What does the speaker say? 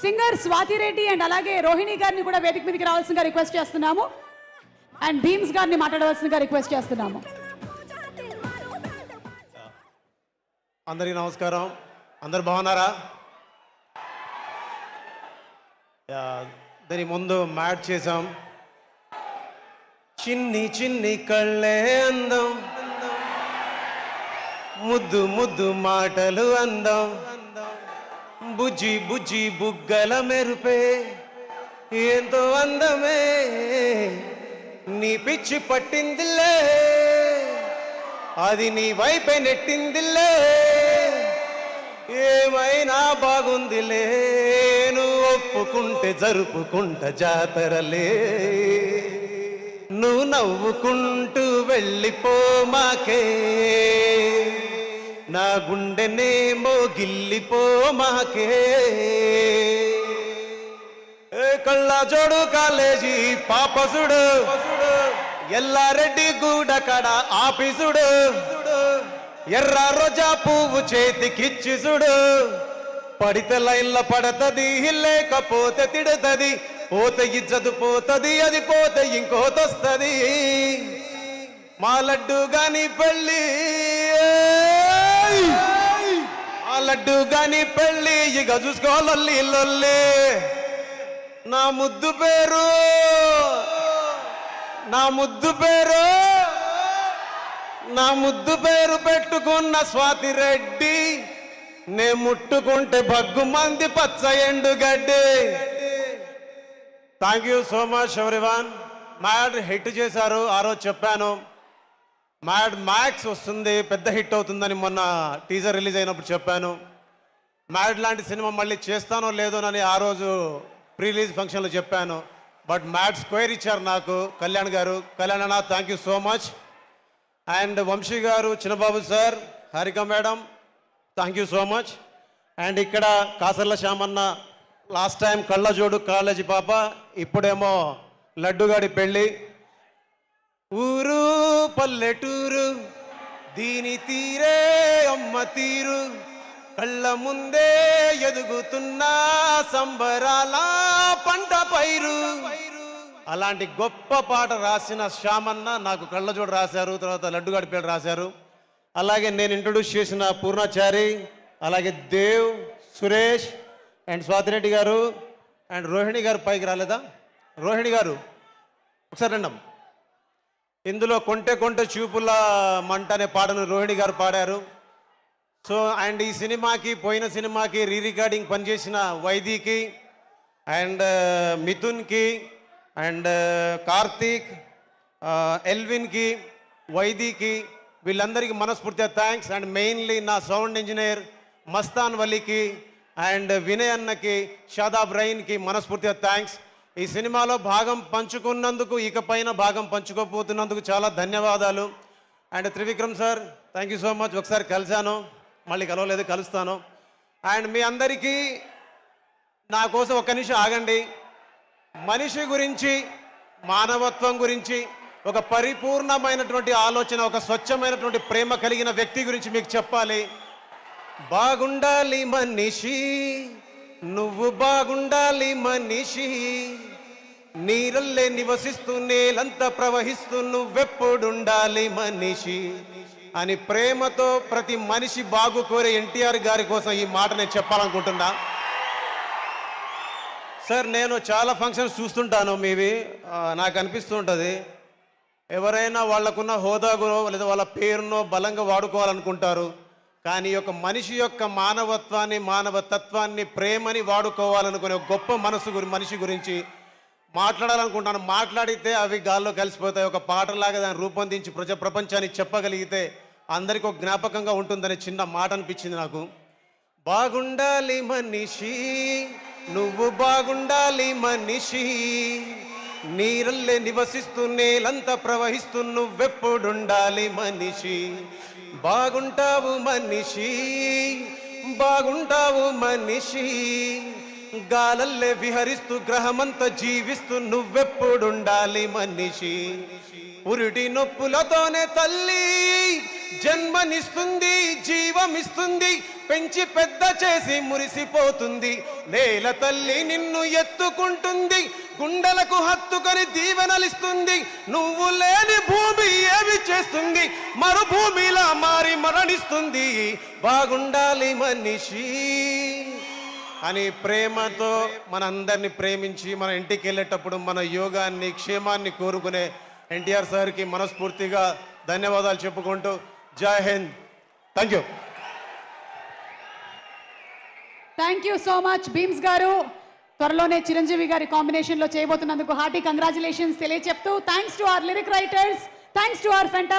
Singer Swathi Reddy and అలాగే రోహిణి గారిని కూడా వేదిక మీదకి రావాల్సిందిగా రిక్వెస్ట్ చేస్తున్నాము. అండ్ భీమ్స్ గారిని మాట్లాడవలసిందిగా రిక్వెస్ట్ చేస్తున్నాము. అందరికీ నమస్కారం. అందరు బాగున్నారా? దాని ముందు మ్యాట్ చేసాం. చిన్ని చిన్ని కళ్ళే అందం, ముద్దు ముద్దు మాటలు అందం, బుజ్జి బుజ్జి బుగ్గల మెరుపే ఎంతో అందమే, నీ పిచ్చి పట్టిందిలే, అది నీ వైపే నెట్టిందిలే, ఏమైనా బాగుందిలే, నువ్వు ఒప్పుకుంటే జరుపుకుంట జాతరలే, నువ్వు నవ్వుకుంటూ వెళ్ళిపో మాకే, నా గుండెనేమో గిల్లిపో మాకే, కళ్ళ జోడు కాలేజీ పాపసుడు, ఎల్లారెడ్డి గూడ కడ ఆఫీసుడు, ఎర్ర రోజా పువ్వు చేతికిచ్చిసుడు, పడితే లైన్ల పడతది, లేకపోతే తిడతది, పోతే ఇజ్జతు పోతది, అది పోతే ఇంకోతొస్తది, మా లడ్డు గాని పెళ్ళి, ఆ లడ్డు గాని పెళ్ళి ఇక చూసుకోవాలి లొల్లి, నా ముద్దు పేరు, నా ముద్దు పేరు, నా ముద్దు పేరు పెట్టుకున్న స్వాతి రెడ్డి, నే ముట్టుకుంటే భగ్గు మంది పచ్చ ఎండుగడ్డి. Thank you so much everyone. Mad hit చేశారు, ఆ రోజు చెప్పాను. మ్యాడ్ మ్యాక్స్ వస్తుంది, పెద్ద హిట్ అవుతుందని మొన్న టీజర్ రిలీజ్ అయినప్పుడు చెప్పాను. మ్యాడ్ లాంటి సినిమా మళ్ళీ చేస్తానో లేదోనని ఆ రోజు ప్రీ రిలీజ్ ఫంక్షన్లో చెప్పాను. బట్ మ్యాడ్ స్క్వేర్ ఇచ్చారు నాకు కళ్యాణ్ గారు. కళ్యాణ్ అన్న thank you so much. And Vamsi గారు, Chinnababu sir, Harika madam thank you so much. And ఇక్కడ కాసర్ల శ్యామన్న లాస్ట్ టైం కళ్ళజోడు కాలేజీ పాప, ఇప్పుడేమో లడ్డుగాడి పెళ్ళి. ఊరు పల్లెటూరు దీని తీరే అమ్మ తీరు, కళ్ళ ముందే ఎదుగుతున్న సంబరాల పంట పైరు. అలాంటి గొప్ప పాట రాసిన శ్యామన్న నాకు కళ్ళజోడు రాశారు, తర్వాత లడ్డుగాడి పేరు రాశారు. అలాగే నేను ఇంట్రొడ్యూస్ చేసిన పూర్ణాచారి, అలాగే దేవ్, సురేష్ అండ్ స్వాతిరెడ్డి గారు అండ్ రోహిణి గారు. పైకి రాలేదా రోహిణి గారు? ఒకసారి రండి. ఇందులో కొంటె కొంటె చూపుల మంట అనే పాటను రోహిణి గారు పాడారు. సో అండ్ ఈ సినిమాకి, పోయిన సినిమాకి రీ రికార్డింగ్ పనిచేసిన వైదీకి అండ్ మిథున్కి అండ్ కార్తీక్, ఎల్విన్కి, వైదీకి, వీళ్ళందరికీ మనస్ఫూర్తిగా థ్యాంక్స్. అండ్ మెయిన్లీ నా సౌండ్ ఇంజనీర్ మస్తాన్ వలీకి అండ్ వినయ్ అన్నకి, షాదాబ్ రైన్కి మనస్ఫూర్తిగా థ్యాంక్స్. ఈ సినిమాలో భాగం పంచుకున్నందుకు, ఇకపైన భాగం పంచుకోపోతున్నందుకు చాలా ధన్యవాదాలు. And Trivikram sir thank you so much. ఒకసారి కలిశాను, మళ్ళీ కలవలేదు, కలుస్తాను. అండ్ మీ అందరికీ నా కోసం ఒక్క నిమిషం ఆగండి. మనిషి గురించి, మానవత్వం గురించి, ఒక పరిపూర్ణమైనటువంటి ఆలోచన, ఒక స్వచ్ఛమైనటువంటి ప్రేమ కలిగిన వ్యక్తి గురించి మీకు చెప్పాలి. బాగుండాలి మనిషి, నువ్వు బాగుండాలి మనిషి, నీరల్లే నివసిస్తూ నేలంతా ప్రవహిస్తూ నువ్వెప్పుడుండాలి మనిషి అని ప్రేమతో ప్రతి మనిషి బాగు కోరే ఎన్టీఆర్ గారి కోసం ఈ మాట నేను చెప్పాలనుకుంటున్నా. సార్ నేను చాలా ఫంక్షన్స్ చూస్తుంటాను మీవి, నాకు అనిపిస్తూ ఉంటుంది ఎవరైనా వాళ్ళకున్న హోదాగునో లేదా వాళ్ళ పేరునో బలంగా వాడుకోవాలనుకుంటారు. కానీ ఒక మనిషి యొక్క మానవత్వాన్ని, మానవతత్వాన్ని, ప్రేమని వాడుకోవాలనుకునే ఒక గొప్ప మనిషి గురించి మాట్లాడాలనుకుంటాను. మాట్లాడితే అవి గాల్లో కలిసిపోతాయి. ఒక పాటలాగా దాన్ని రూపొందించి ప్రపంచానికి చెప్పగలిగితే అందరికీ ఒక జ్ఞాపకంగా ఉంటుందనే చిన్న మాట అనిపించింది నాకు. బాగుండాలి మనిషి, నువ్వు బాగుండాలి మనిషి, నీరల్లే నివసిస్తూ నేలంతా ప్రవహిస్తూ నువ్వెప్పుడుండాలి మనిషి, బాగుంటావు మనిషి, బాగుంటావు మనిషి, గాలల్లే విహరిస్తూ గ్రహమంతా జీవిస్తూ నువ్వెప్పుడుండాలి మనిషి. పురిటి నొప్పులతోనే తల్లి జన్మనిస్తుంది, జీవమిస్తుంది, పెంచి పెద్ద చేసి మురిసిపోతుంది. నేల తల్లి నిన్ను ఎత్తుకుంటుంది, గుండెలకు హత్తుకొని దీవెనలిస్తుంది. నువ్వు లేని భూమి ఏమి చేస్తుంది, మరుభూమిలా మారి మరణిస్తుంది. బాగుండాలి మనిషి అని ప్రేమతో మనందరినీ ప్రేమించి మన ఇంటికి వెళ్ళేటప్పుడు మన యోగాన్ని క్షేమాన్ని కోరుకునే ఎన్టీఆర్ సార్కి మనస్ఫూర్తిగా ధన్యవాదాలు చెప్పుకుంటూ Jai Hind. Thank you. Thank you so much Bheems గారు. త్వరలోనే చిరంజీవి గారి కాంబినేషన్లో చేయబోతున్నందుకు హార్టీ కంగ్రాచులేషన్స్ తెలియచెప్తూ thanks to our lyric writers, thanks to our ఫెంటా